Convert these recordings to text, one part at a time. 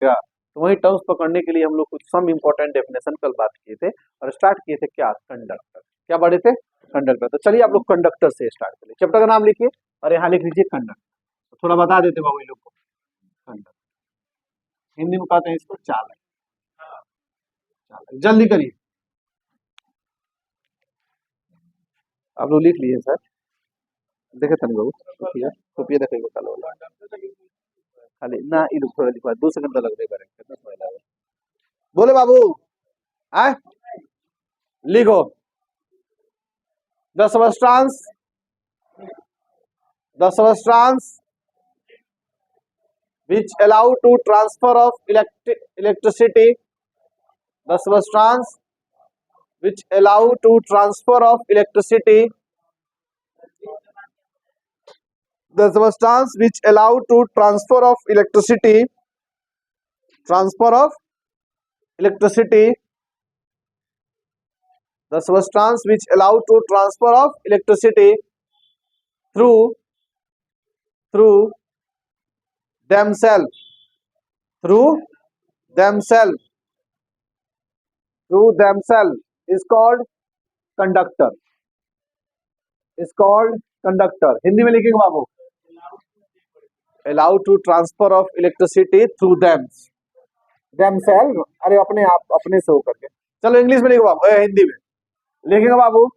क्या? तो वही टर्म्स पकड़ने के लिए हम लोग कुछ सम इम्पोर्टेंट डेफिनेशन कल बात किए थे और स्टार्ट किए थे क्या? कंडक्टर। क्या पढ़े थे? कंडक्टर। तो चलिए आप लोग कंडक्टर से स्टार्ट करिए। चैप्टर का नाम लिखिए और यहाँ लिख लीजिए कंडक्टर। तो थोड़ा बता देते बाबू लोग को। कंडक्टर हिंदी में कहते हैं इसको चालक। चालक जल्दी करिए। आप लोग लिख लिए सर? देखे तन बाबू कॉपी देखे कल वाला खाली ना ई लोग थोड़ा लिखवा 2 सेकंड तो लगबे करेंगे कितना समय लगे। बोले बाबू आए लिखो the substance which allow to transfer of electricity, the substance which allow to transfer of electricity, the substance which allow to transfer of electricity, the substance which allow to transfer of electricity through themselves is called conductor. Hindi में लिखेंगे बाबू allow to transfer of electricity through themselves। अरे अपने आप अपने से होकर के। चलो इंग्लिश में लिखो बाबू, हिंदी में लिखेंगे बाबू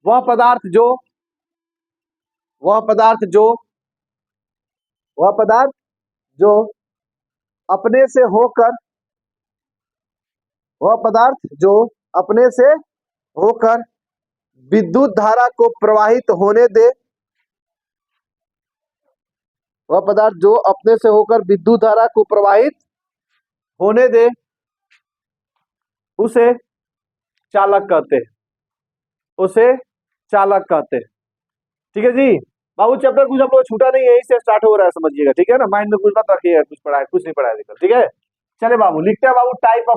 वह पदार्थ जो अपने से होकर विद्युत धारा को प्रवाहित होने दे, वह पदार्थ जो अपने से होकर विद्युत धारा को प्रवाहित होने दे उसे चालक कहते हैं। ठीक है जी बाबू, चैप्टर कुछ हम लोग छूटा नहीं है, यही से स्टार्ट हो रहा है, समझिएगा ठीक है ना। माइंड में कुछ मत रखिएगा, कुछ नहीं पढ़ा है ठीक है। चले बाबू लिखते हैं बाबू टाइप्स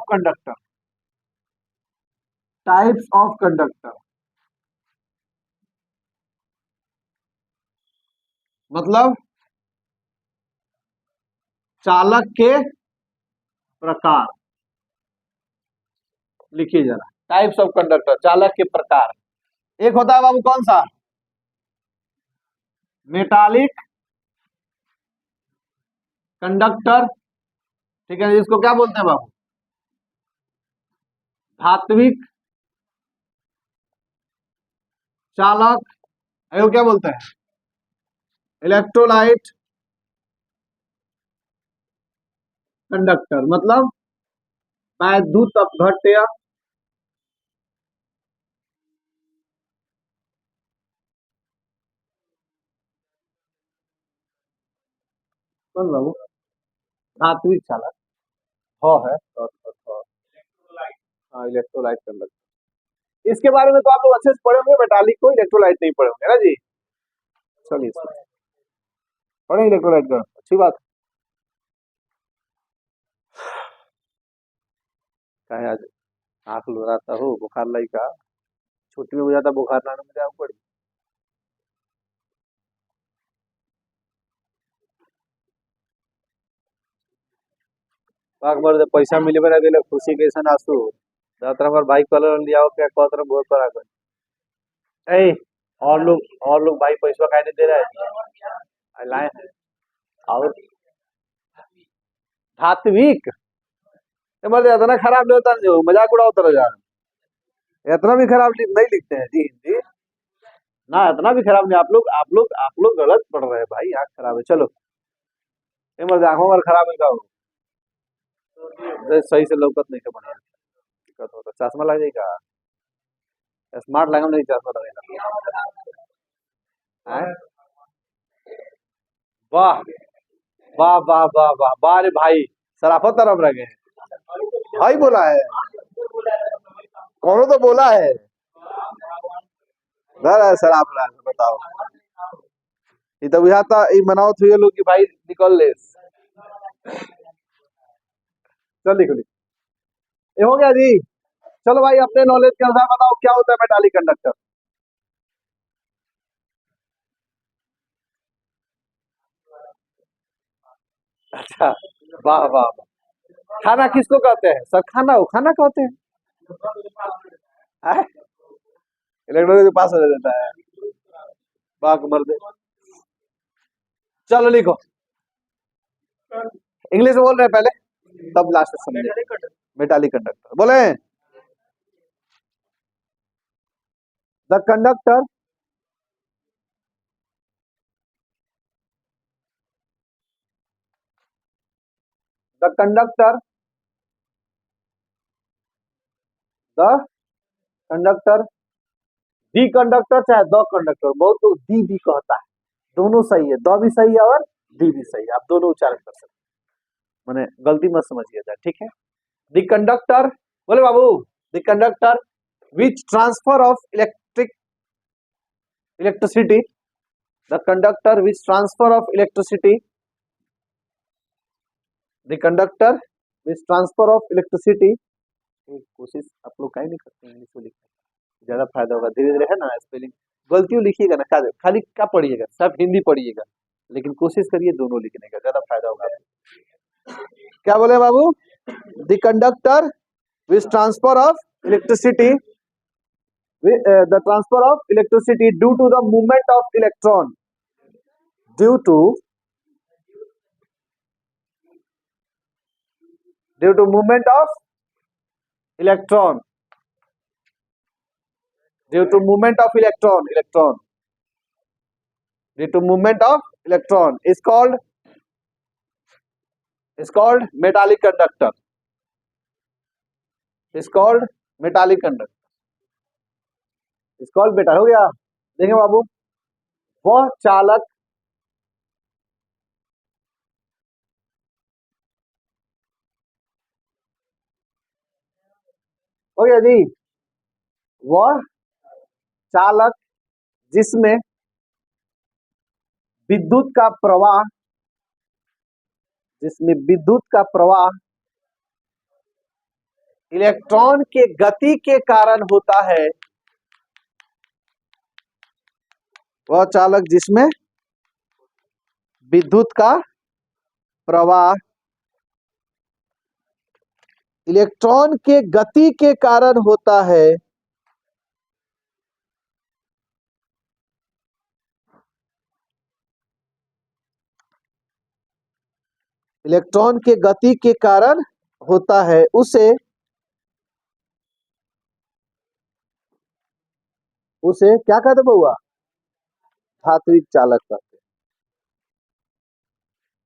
ऑफ कंडक्टर। मतलब चालक के प्रकार। लिखिए जरा टाइप्स ऑफ कंडक्टर, चालक के प्रकार। एक होता है बाबू कौन सा? Metallic conductor. ठीक है, इसको क्या बोलते हैं बाबू? धात्विक चालक। वो क्या बोलते हैं? Electrolyte conductor. मतलब वैद्युत अपघट्य कौन बाबू? धात्विक चालक है हाँ, इलेक्ट्रोलाइट कंडक्टर। इसके बारे में तो आप लोग अच्छे से पढ़े होंगे, मेटालिक को, इलेक्ट्रोलाइट नहीं पढ़े होंगे ना जी। चलिए पढ़े इलेक्ट्रोलाइट का, अच्छी बात है। आज आंख लुराता हो, बुखार लाई का छुट्टी में हो जाता, बुखार ना मुझे आंख पड़ी। बार पैसा मिले बना दिले खुशी के सन आंसू दातर हमार बाइक कलर लिया क्या कहत बहुत बड़ा कर ए और लोग भाई पैसा काहे नहीं दे रहा है लाए हैं और धात्विक मतलब इतना खराब नहीं होता, जो मजाक उड़ाओ तरह जा इतना भी खराब नहीं लिखते हैं जी हिंदी ना, इतना भी खराब नहीं। आप लोग गलत पढ़ रहे हैं भाई, आँख खराब है। चलो मतलब आंखों पर खराब है का सही से लौकत नहीं है बढ़िया दिक्कत होता, चश्मा लग जाएगा, स्मार्ट लगा नहीं चश्मा लगेगा। हैं? वाह वाह वाह वाह वाह वाह रे भाई, सराफत तरफ रह गए भाई। बोला है कौन तो बोला है सर आप बताओ ये तो यहाँ था ये मनाओ थी लोग कि भाई निकल ले। चल लिखो ये हो गया जी। चलो भाई अपने नॉलेज के अनुसार बताओ क्या होता है मेटालिक कंडक्टर। अच्छा, वाह वाह वाह। खाना किसको कहते हैं सर? खाना हो, खाना कहते हैं। इलेक्ट्रॉनिक के पास हो जाता है। बाग मर्द। चलो लिखो, इंग्लिश में बोल रहे हैं पहले, तब लास्ट में समझे। मेटालिक कंडक्टर बोले। The conductor the conductor the conductor the conductor चाहे द कंडक्टर, बहुत लोग दी भी कहता है, दोनों सही है, द भी सही है और दी भी सही है, आप दोनों उच्चारण कर सकते हैं, मैंने गलती मत समझिएगा, ठीक है। द कंडक्टर, बोले बाबू, the conductor which transfer of electricity, the conductor which transfer of electricity, the conductor which transfer of electricity. कोशिश आप लोग काहे नहीं करते इंग्लिश में लिखने, ज्यादा फायदा होगा, धीरे धीरे है ना स्पेलिंग, गलतियों लिखिएगा ना, खाली क्या पढ़िएगा, सब हिंदी पढ़िएगा, लेकिन कोशिश करिए दोनों लिखने का, ज्यादा फायदा होगा आपको। क्या बोले बाबू? The conductor which transfer of electricity, the transfer of electricity due to the movement of electron, due to movement of electron, due to movement of electron due to movement of electron is called metallic conductor, is called metallic conductor, is called metal। हो गया, देखें बाबू, वह चालक हो गया जी, वह चालक जिसमें विद्युत का प्रवाह, जिसमें विद्युत का प्रवाह इलेक्ट्रॉन के गति के कारण होता है, वह चालक जिसमें विद्युत का प्रवाह इलेक्ट्रॉन के गति के कारण होता है, इलेक्ट्रॉन के गति के कारण होता है, उसे क्या कहते बउआ? धात्विक चालक कहते हैं,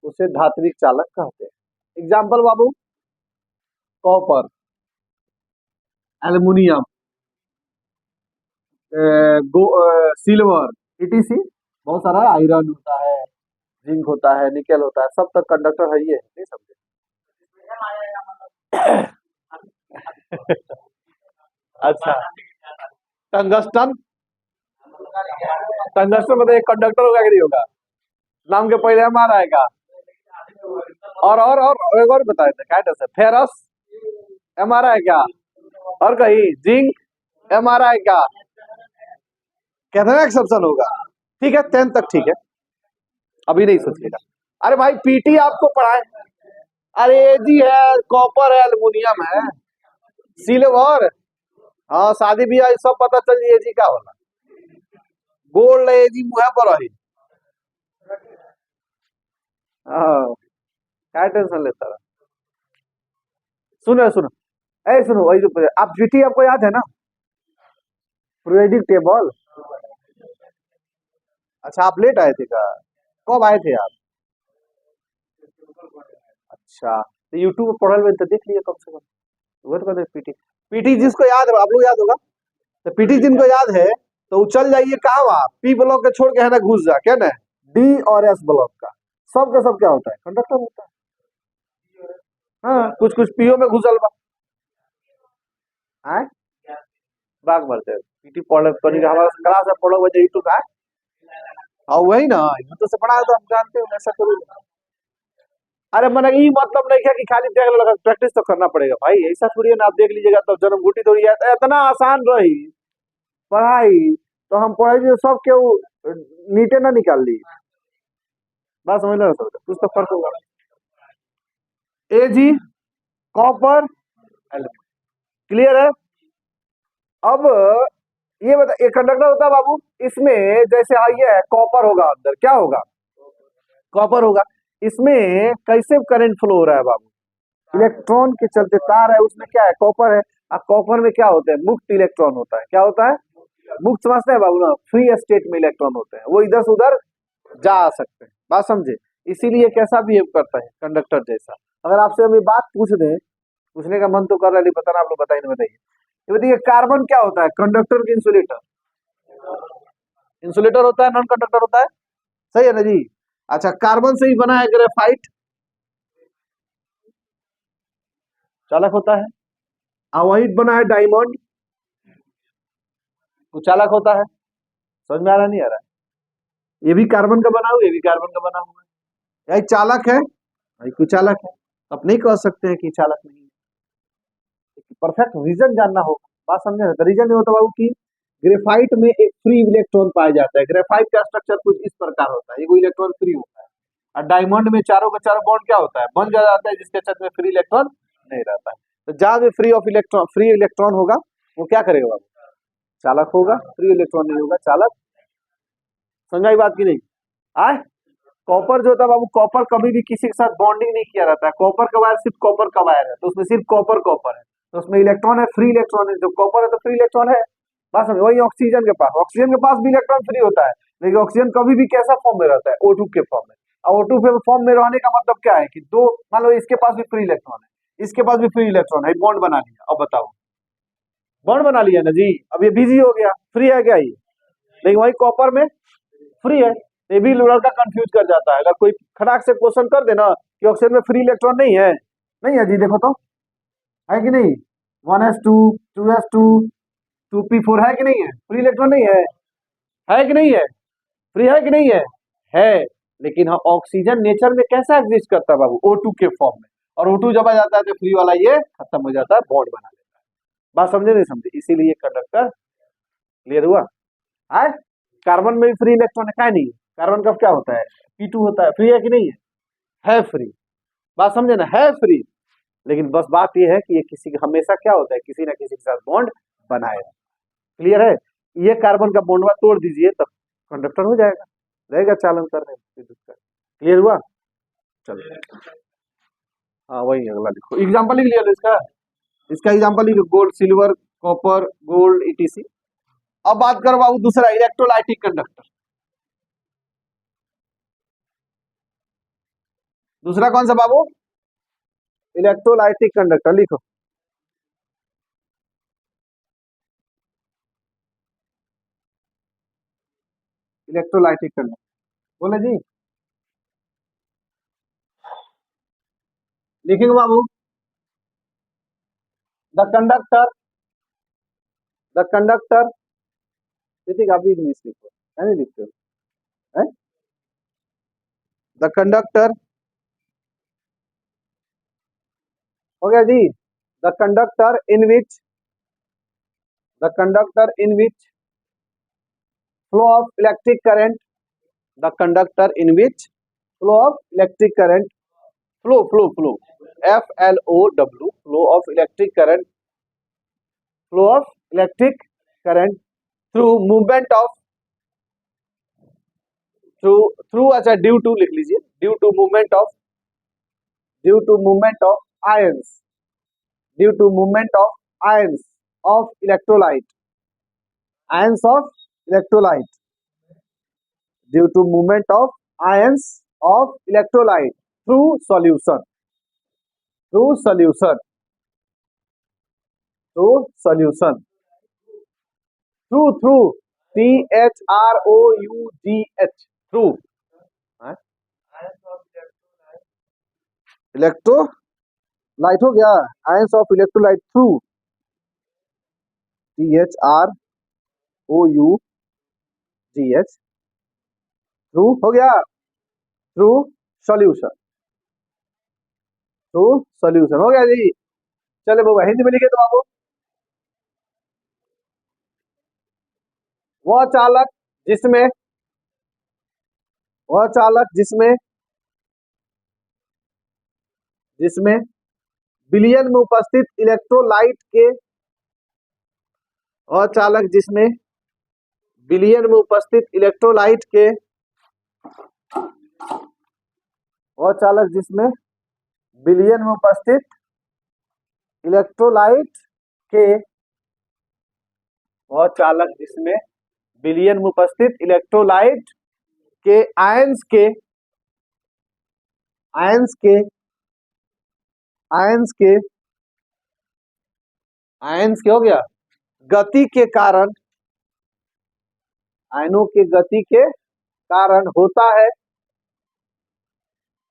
उसे धात्विक चालक कहते हैं। एग्जाम्पल बाबू, कॉपर, एल्युमिनियम, सिल्वर, इटीसी, बहुत सारा, आयरन होता है, जिंक होता है, निकल होता है, सब तक कंडक्टर है, ये नहीं समझे? अच्छा, टंगस्टन, टंगस्टन मतलब एक कंडक्टर होगा कि नहीं होगा? नाम के पहले एम आ रहा है। और एक और बताए थे, क्या कहते हैं, फेरस, एम आ रहा है क्या? और कहीं जिंक एम आ रहा है क्या? कहते हैं एक्सेप्शन होगा, ठीक है, 10 तक ठीक है, अभी नहीं सोचिएगा। अरे भाई पीटी आपको पढ़ाए, अरे जी है, कॉपर है, एल्युमिनियम है, सिल्वर, हाँ शादी ब्याह सब पता चल जाइए जी, क्या होला गोल्ड है जी, मुँह पर रही, हाँ, क्या टेंशन लेता रहा। सुनो सुनो, ऐ सुनो, वही जो आप पीटी आपको याद है ना, पीरियोडिक टेबल। अच्छा आप लेट आए थे क्या? कब आए थे आप? अच्छा, तो यूट्यूब पर पढ़ल हुए तो देख लिया कम से कम, वो तो कहते पीटी, पीटी जिसको याद है, आप लोग याद होगा, तो पीटी जिनको याद है तो वो चल जाइए कहाँ, वहाँ पी ब्लॉक के छोड़ के है ना, घुस जा, क्या ना, डी और एस ब्लॉक का, सब का सब क्या होता है, कंडक्टर होता है। हाँ, कुछ कुछ पीओ में घुसल बा, हैं बाग भरते हैं, पीटी पढ़ पढ़ी हमारा क्लास में पढ़ो वजह यूट्यूब का है। हाँ वही ना, यूट्यूब से पढ़ा है तो हम जानते हैं, ऐसा करो। अरे मन ये मतलब नहीं है कि खाली देख लो, प्रैक्टिस तो करना पड़ेगा भाई, ऐसा थोड़ी है ना, आप देख लीजिएगा तो जन्म घुटी थोड़ी है, तो इतना आसान रही पढ़ाई, तो हम पढ़ाई जो सब के नीटे ना निकाल ली, बात समझ लो ना सर, कुछ तो फर्क होगा। Ag copper aluminium. क्लियर है? अब ये बता, ये कंडक्टर होता है बाबू, इसमें जैसे ये है कॉपर होगा, अंदर क्या होगा? कॉपर होगा। इसमें कैसे करंट फ्लो हो रहा है बाबू? इलेक्ट्रॉन के चलते तार है, उसमें क्या है? कॉपर है। अब कॉपर में क्या होता है? मुक्त इलेक्ट्रॉन होता है। क्या होता है? मुक्त समझते हैं बाबू ना? फ्री स्टेट में इलेक्ट्रॉन होते हैं, वो इधर से उधर जा सकते हैं। बात समझे? इसीलिए कैसा बिहेव करता है? कंडक्टर जैसा। अगर आपसे अभी बात पूछ दें, पूछने का मन तो कर रहा है, नहीं पता ना, आप लोग बताइए, नहीं बताइए। ये बताइए, कार्बन क्या होता है? कंडक्टर की इंसुलेटर? इंसुलेटर होता है, नॉन कंडक्टर होता है। सही है ना जी? अच्छा, कार्बन से ही बना है ग्रेफाइट, चालक होता है। वही बना है डायमंड, कुचालक होता है। समझ में आ रहा नहीं आ रहा? ये भी कार्बन का बना हुआ, ये भी कार्बन का बना हुआ है। यही चालक है, यही कुचालक है। आप नहीं कह सकते हैं कि चालक नहीं है। परफेक्ट रीजन जानना होगा। बात समझे ना? तो रीजन ये होता है बाबू की ग्रेफाइट में एक फ्री इलेक्ट्रॉन पाया जाता है। ग्रेफाइट का स्ट्रक्चर कुछ इस प्रकार होता है, ये इलेक्ट्रॉन फ्री होता है। और डायमंड में चारों का चारों बॉन्ड क्या होता है? बन जाता है, जिसके चक्कर में फ्री इलेक्ट्रॉन नहीं रहता है। तो जहां भी फ्री इलेक्ट्रॉन होगा, वो क्या करेगा बाबू? चालक होगा। फ्री इलेक्ट्रॉन नहीं होगा, चालक। समझाई बात की नहीं? आए, कॉपर जो होता है बाबू, कॉपर कभी भी किसी के साथ बॉन्डिंग नहीं किया रहता है। कॉपर का वायर सिर्फ कॉपर का वायर है, तो उसमें सिर्फ कॉपर कॉपर है, तो उसमें इलेक्ट्रॉन है, फ्री इलेक्ट्रॉन है। जो कॉपर है तो फ्री इलेक्ट्रॉन है। बात समझ? वही ऑक्सीजन के पास भी इलेक्ट्रॉन फ्री होता है, लेकिन ऑक्सीजन कभी भी कैसा फॉर्म में रहता है? O2 के फॉर्म में। और O2 के फॉर्म में रहने का मतलब क्या है कि दो, मान लो इसके पास भी फ्री इलेक्ट्रॉन है, इसके पास भी फ्री इलेक्ट्रॉन है, बॉन्ड बना लिया। अब बताओ, बॉन्ड बना लिया ना जी? अब ये बिजी हो गया, फ्री है क्या ये? लेकिन वही कॉपर में फ्री है। ये भी लड़का कंफ्यूज कर जाता है। अगर कोई खटाक से क्वेश्चन कर देना कि ऑक्सीजन में फ्री इलेक्ट्रॉन नहीं है, नहीं है जी, देखो तो, है कि नहीं? 1s2, 2s2, 2p4 है कि नहीं है? फ्री इलेक्ट्रॉन नहीं है? है कि नहीं है? फ्री है कि नहीं है? है। लेकिन हाँ, ऑक्सीजन नेचर में कैसा एग्जिस्ट करता है बाबू? O2 के फॉर्म में। और O2 जब आ जाता है तो फ्री वाला ये खत्म हो जाता है, बॉन्ड बना लेता है। बात समझे नहीं समझे? इसीलिए कंडक्टर। क्लियर हुआ? है। कार्बन में भी फ्री इलेक्ट्रॉन है, क्या नहीं? कार्बन का क्या होता है? P2 होता है। फ्री है कि नहीं है फ्री। बात समझे ना? है फ्री। लेकिन बस बात ये है कि ये किसी का हमेशा क्या होता है? किसी ना किसी के साथ बॉन्ड बनाए। क्लियर है? ये कार्बन का बॉन्ड तोड़ दीजिए, तब कंडक्टर हो जाएगा, रहेगा चालन करने में। क्लियर हुआ? चलो, हाँ वही अगला लिखो, एग्जाम्पल लिख लिया लो इसका। इसका एग्जाम्पल लिखो, gold, silver, copper, gold, etc. अब बात करो बाबू दूसरा, इलेक्ट्रोलाइटिक कंडक्टर। दूसरा कौन सा बाबू? इलेक्ट्रोलाइटिक कंडक्टर लिखो। इलेक्ट्रोलाइटिक कंडक्टर बोले जी, लिखेंगे बाबू। द कंडक्टर, द कंडक्टर, ठीक, आप भी इंग्लिश लिखो, है नहीं लिखते हो? द कंडक्टर, हो गया जी। The conductor in which, the conductor in which flow of electric current, the conductor in which flow of electric current, flow FLOW, flow of electric current, flow of electric current through movement of, through through अच्छा, due to लिख लीजिए, due to movement of, due to movement of ions, due to movement of ions of electrolyte, ions of electrolyte, due to movement of ions of electrolyte through solution, through solution, through solution, through through THROUGH, through. Electrolyte हो गया, ions of electrolyte through, THROUGH, through हो गया, through solution, through solution हो गया जी। चले बाबू, हिंदी में लिखे तो बाबू, वह चालक जिसमें, वह चालक जिसमें जिसमें विलयन में उपस्थित इलेक्ट्रोलाइट के अचालक जिसमें विलयन में उपस्थित इलेक्ट्रोलाइट के अचालक जिसमें विलयन में उपस्थित इलेक्ट्रोलाइट के अचालक जिसमें विलयन में उपस्थित इलेक्ट्रोलाइट के आयंस के आयंस के आयंस के आयंस के हो गया गति के कारण, आयनों के गति के कारण होता है,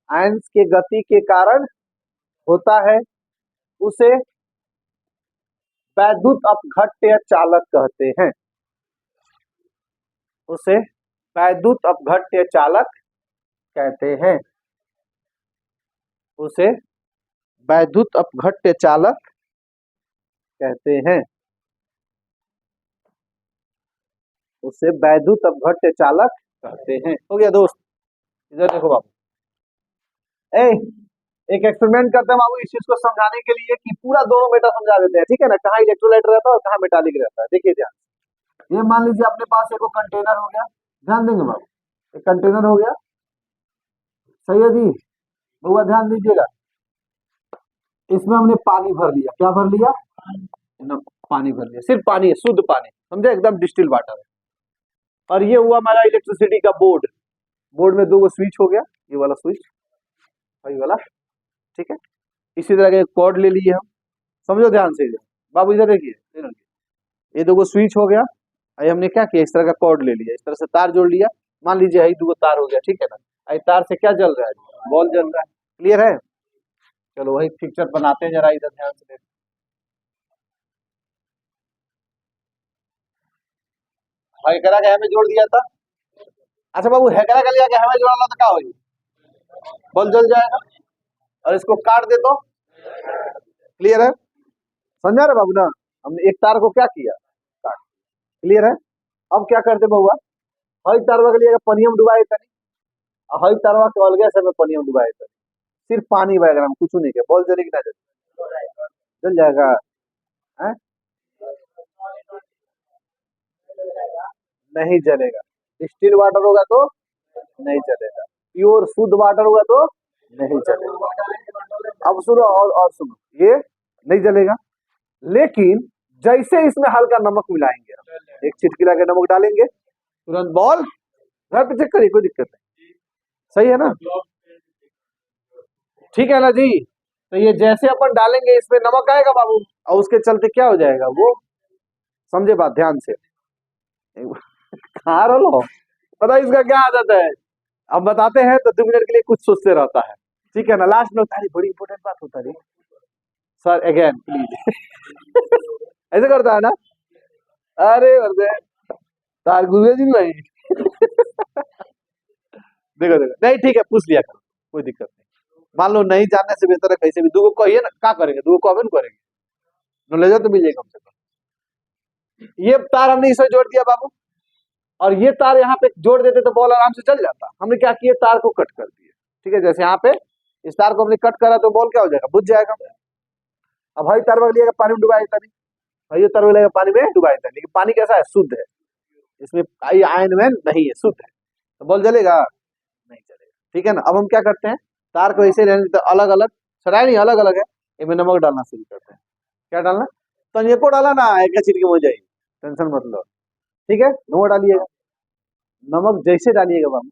आयंस के गति के कारण होता है, उसे वैद्युत अपघट्य चालक कहते हैं। उसे वैद्युत अपघट्य चालक कहते हैं। उसे वैद्युत अपघट्य चालक कहते हैं। उसे वैद्युत अपघट्य चालक कहते हैं। हो गया दोस्त, इधर देखो बाबू, एक एक्सपेरिमेंट करते हैं बाबू इस चीज को समझाने के लिए कि पूरा दोनों मेटा समझा देते हैं, ठीक है ना, कहाँ इलेक्ट्रोलाइट रहता है और कहाँ मेटालिक रहता है। देखिए ध्यान, ये मान लीजिए अपने पास एक कंटेनर हो गया, ध्यान देंगे बाबू, एक कंटेनर हो गया, सही है जी, बहुत ध्यान दीजिएगा। इसमें हमने पानी भर लिया, क्या भर लिया ना, पानी भर लिया, सिर्फ पानी है, शुद्ध पानी, समझे, एकदम डिस्टिल वाटर है। और ये हुआ हमारा इलेक्ट्रिसिटी का बोर्ड, बोर्ड में 2 स्विच हो गया, ये वाला स्विच, वही वाला, ठीक है। इसी तरह के कॉर्ड ले लिए हम, समझो ध्यान से बाबू, इधर देखिए, ये 2 स्विच हो गया, अभी हमने क्या किया, इस तरह का कॉर्ड ले लिया, इस तरह से तार जोड़ लिया, मान लीजिए यही 2 तार हो गया, ठीक है ना, अभी तार से क्या जल रहा है, बॉल जल रहा है, क्लियर है। चलो वही पिक्चर बनाते हैं, जरा इधर ध्यान से देखो। हैकरा का हमें जोड़ दिया था, अच्छा बाबू, हैकरा का लिया हमें जोड़ा तो क्या होगी, बॉल जल जाएगा, और इसको काट दे तो, क्लियर है, समझा रहे बाबू ना, हमने एक तार को क्या किया, काट, क्लियर है। अब क्या करते बहुआ, हई तारवा के लिए पनियम डुबाए तनी, हई तारवा के अलगे से में पनियम डुबाए तनी, सिर्फ पानी बहेगा, कुछ नहीं किया, बॉल जलेगी ना, जल जाएगा है? नहीं जलेगा, स्टील वाटर होगा तो नहीं जलेगा, प्योर शुद्ध वाटर होगा तो नहीं जलेगा। अब सुनो, और सुनो, ये नहीं जलेगा, लेकिन जैसे इसमें हल्का नमक मिलाएंगे, एक चिटकी के नमक डालेंगे, तुरंत बॉल घर पे चेक करिए, कोई दिक्कत नहीं, सही है ना, ठीक है ना जी। तो ये जैसे अपन डालेंगे इसमें नमक आएगा बाबू, और उसके चलते क्या हो जाएगा, वो समझे बात ध्यान से, खा रहा पता इसका क्या आदत है, अब बताते हैं तो 2 मिनट के लिए कुछ सोचते रहता है, ठीक है ना, लास्ट में होता है, बड़ी इंपॉर्टेंट बात होता है सर, अगेन प्लीज ऐसे करता है ना, अरे वर्दे तार गुरुए जी भाई देखो देखो, नहीं ठीक है, पूछ लिया करो, कोई दिक्कत नहीं, मान लो नहीं जानने से बेहतर है कैसे भी 2 को कहिए ना, क्या करेंगे, 2 को कमेंट करेंगे, नॉलेज तो मिल जाएगा कम से कम। ये तार हमने इसे जोड़ दिया बाबू, और ये तार यहाँ पे जोड़ देते तो बॉल आराम से चल जाता, हमने क्या किया, तार को कट कर दिया, ठीक है, जैसे यहाँ पे इस तार को हमने कट करा तो बॉल क्या हो जाएगा, बुझ जाएगा। अब भाई तार लिया पानी में डुबाया था नहीं, भाई तार लिया पानी में डुबाया था, लेकिन पानी कैसा है, शुद्ध है, इसमें आयन वैन नहीं है, शुद्ध है, तो बॉल जलेगा नहीं जलेगा, ठीक है ना। अब हम क्या करते हैं, तार को ऐसे रहने देते, अलग अलग सराय नहीं, अलग अलग है, इनमें नमक डालना शुरू करते हैं, क्या डालना, तो ये को डाला ना, एक चिटकी हो जाएगी, टेंशन मत लो, ठीक है, नमक डालिएगा, नमक जैसे डालिएगा बाबू,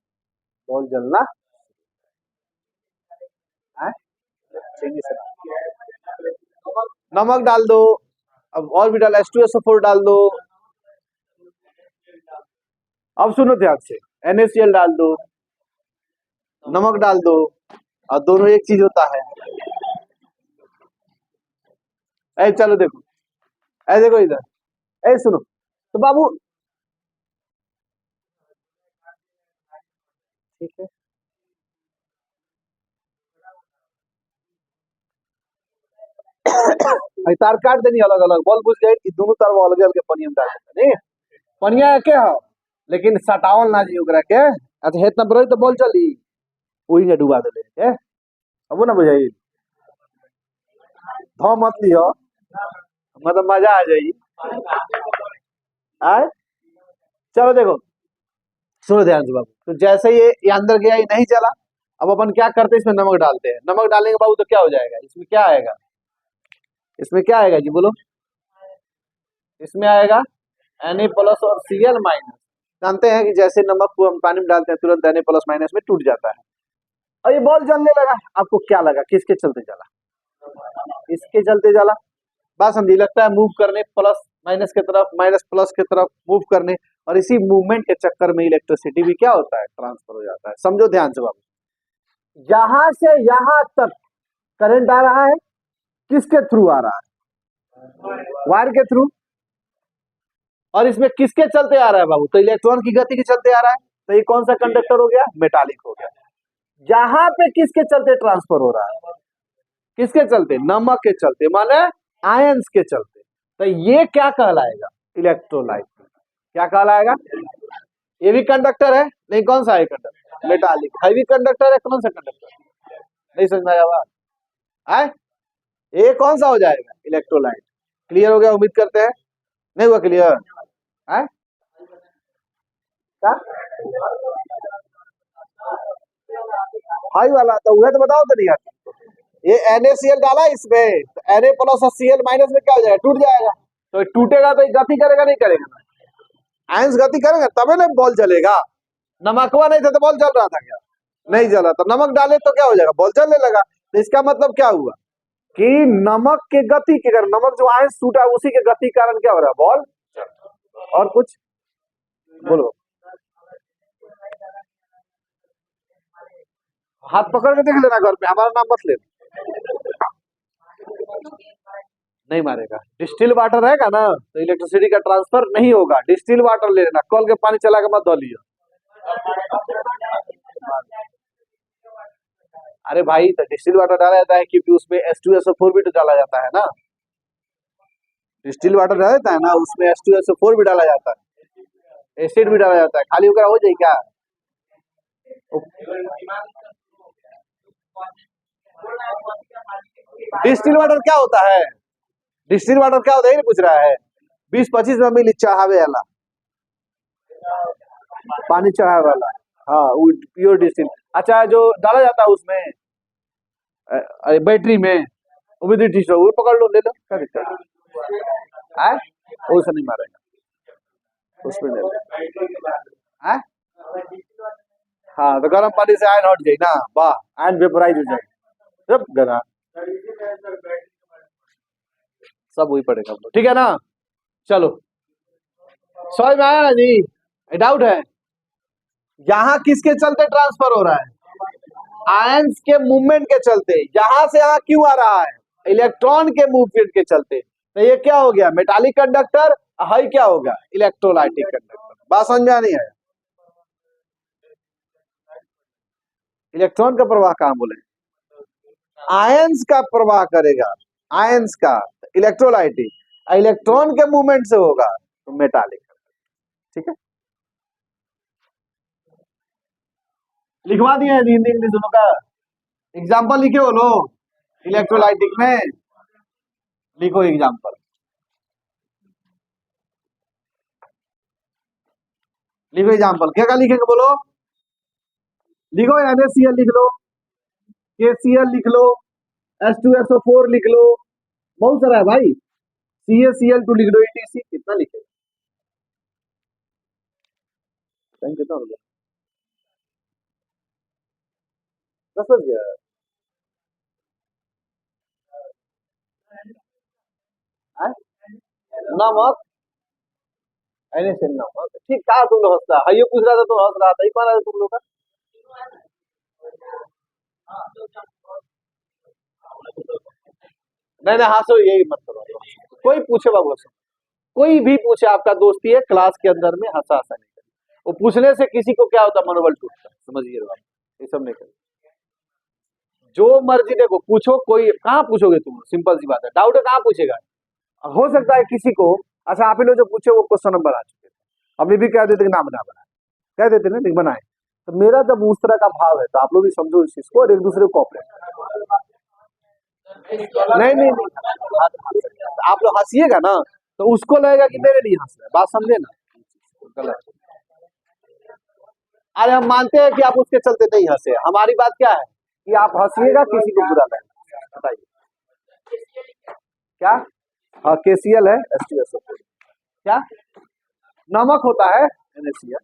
बॉल जलना है, नमक डाल दो, अब और भी डाल, H2SO4 डाल दो, अब सुनो ध्यान से, NaCl डाल दो, नमक डाल दो, और दोनों एक चीज होता है, ऐ चलो देखो, ऐ देखो इधर, ऐ सुनो, तो बाबू ठीक है, तार काट देनी अलग अलग, बॉल बुझ गई, दोनों तार अलग अलग पनिया में डाल देता नहीं, पनिया के हो, लेकिन सटावल ना जी ओकरा के, अच्छा हेतना बरई तो बॉल चली, वही ने डुबा देले के, अब वो ना बुझाई, धौ मत लियो, मतलब मजा आ जाएगी। आए चलो देखो, सुनो ध्यान से बाबू। तो जैसे ये अंदर गया, ये नहीं चला। अब अपन क्या करते हैं, इसमें नमक डालते हैं। नमक डालने के बाबू तो क्या हो जाएगा, इसमें क्या आएगा, इसमें क्या आएगा जी बोलो, इसमें आएगा Na+ और Cl-। जानते हैं कि जैसे नमक को हम पानी में डालते हैं तुरंत Na+- में टूट जाता है। और ये बॉल जलने लगा, आपको क्या लगा, किसके चलते जला, इसके चलते जला। बात समझी, लगता है मूव करने प्लस माइनस की तरफ, माइनस प्लस की तरफ मूव करने, और इसी मूवमेंट के चक्कर में इलेक्ट्रिसिटी भी क्या होता है, ट्रांसफर हो जाता है। समझो ध्यान से बाबू, यहां से यहां तक करंट आ रहा है, किसके थ्रू आ रहा है, वायर के थ्रू। और इसमें किसके चलते आ रहा है बाबू, तो इलेक्ट्रॉन की गति के चलते आ रहा है। तो ये कौन सा कंडक्टर हो गया, मेटालिक हो गया। यहां पे किसके चलते ट्रांसफर हो रहा है, किसके चलते, नमक के चलते, माने आयंस के चलते। तो ये क्या कहलाएगा, इलेक्ट्रोलाइट। क्या कहलाएगा, ये भी कंडक्टर है, नहीं कौन सा है कंडक्टर, मेटालिक। हैवी कंडक्टर है, कौन सा कंडक्टर, नहीं समझ में आया बात है। ये कौन सा हो जाएगा, इलेक्ट्रोलाइट। क्लियर हो गया, उम्मीद करते हैं। नहीं हुआ क्लियर है क्या, हाई वाला तो वह तो बताओ तो नहीं आती। ये NaCl डाला इसमें, तो Na+ और Cl- में क्या हो जाएगा, टूट जाएगा। तो टूटेगा तो ये गति करेगा नहीं करेगा, आयंस गति करेगा तबे ना बॉल चलेगा। नमकवा नहीं था तो बॉल चल रहा था क्या, नहीं चल रहा। तो नमक डाले तो क्या हो जाएगा, बॉल चलने लगा। तो इसका मतलब क्या हुआ कि नमक के गति के कारण, नमक जो आयंस टूटा उसी के गति के कारण क्या हो रहा है, बॉल। और कुछ बोलो, हाथ पकड़ के देख लेना घर पे, हमारा नाम मत लेना, नहीं मारेगा। डिस्टिल वाटर रहेगा ना तो इलेक्ट्रिसिटी का ट्रांसफर नहीं होगा। डिस्टिल वाटर ले लेना, कल के पानी चला के मत धो लियो। अरे भाई, तो डिस्टिल वाटर डाला जाता है क्योंकि उसमें H2SO4 भी तो डाला जाता है ना। डिस्टिल वाटर डाला जाता है ना, उसमें H2SO4 भी डाला जाता है, एसिड भी डाला जाता है। खाली वगैरह हो जाए क्या, डिस्टिल वाटर क्या होता है, डिस्टिल वाटर क्या होता है, ये पूछ रहा है। 20-25 में चढ़ावे वाला पानी, चढ़ावे वाला, हाँ वो प्योर डिस्टिल। अच्छा, जो डाला जाता है उसमें अरे बैटरी में, वो पकड़ लो, ले लो, क्या दिक्कत है, उससे नहीं मारेगा, उसमें ले लो। हाँ, तो गर्म पानी से आयन हट जाए ना, वाह, आयन वेपराइज हो जाए, सब गना सब वही पड़ेगा हम लोग, ठीक है ना। चलो, समझ में आया ना जी, डाउट है, यहाँ किसके चलते ट्रांसफर हो रहा है, आयंस के मूवमेंट के चलते। यहां से यहां क्यों आ रहा है, इलेक्ट्रॉन के मूवमेंट के चलते। तो ये क्या हो गया, मेटालिक कंडक्टर। हाई क्या हो गया, इलेक्ट्रोलाइटिक कंडक्टर। बात समझ में नहीं है, इलेक्ट्रॉन का प्रवाह कहां बोले, आयंस का प्रवाह करेगा, आयंस का, इलेक्ट्रोलाइटिक। इलेक्ट्रॉन के मूवमेंट से होगा तो मेटालिक, ठीक है। लिखवा दिए हिंदी इंग्लिश दोनों का, एग्जाम्पल लिखे बोलो, इलेक्ट्रोलाइटिक में लिखो एग्जाम्पल, लिखो एग्जाम्पल, क्या क्या लिखेंगे बोलो, लिखो NaCl लिख लो, KCl लिख लो, H2SO4 लिख लो, बहुत सारा है भाई, CaCl2 लिख लो, ETC कितना लिखे, कितना हो गया, 10 बज गया। नमक, NaCl नमक, ठीक। कहा तुम लोग हंसता है, ये पूछ रहा था तो हंस रहा था, ही मारा था तुम लोग का। नहीं नहीं हंसो, यही मत करो, कोई पूछे बाबू हंसो, कोई भी पूछे, आपका दोस्ती है क्लास के अंदर में, हंसा हंसा नहीं करे। वो पूछने से किसी को क्या होता है, मनोबल टूटता है, समझिए बात, ये सब नहीं करें। जो मर्जी देखो पूछो, कोई कहाँ पूछोगे तुम, सिंपल सी बात है, डाउट है कहाँ पूछेगा। हो सकता है किसी को, अच्छा आप ही लोग जो पूछे वो क्वेश्चन नंबर आ चुके थे, हमने भी कह देते कि नाम ना बनाए, कह देते ना नहीं बनाए। तो मेरा जब उस तरह का भाव है तो आप लोग भी समझो इस चीज को और एक दूसरे को कॉपरेट, नहीं नहीं नहीं, आप लोग हंसिएगा ना तो उसको लगेगा कि मेरे लिए हंस रहे हैं, बात समझे ना, गलत। अरे हम मानते हैं कि आप उसके चलते नहीं हंसे, हमारी बात क्या है कि आप हंसिएगा किसी को बुरा लगेगा, बताइए क्या। हाँ KCl है, H2SO4 क्या, नमक होता है NaCl।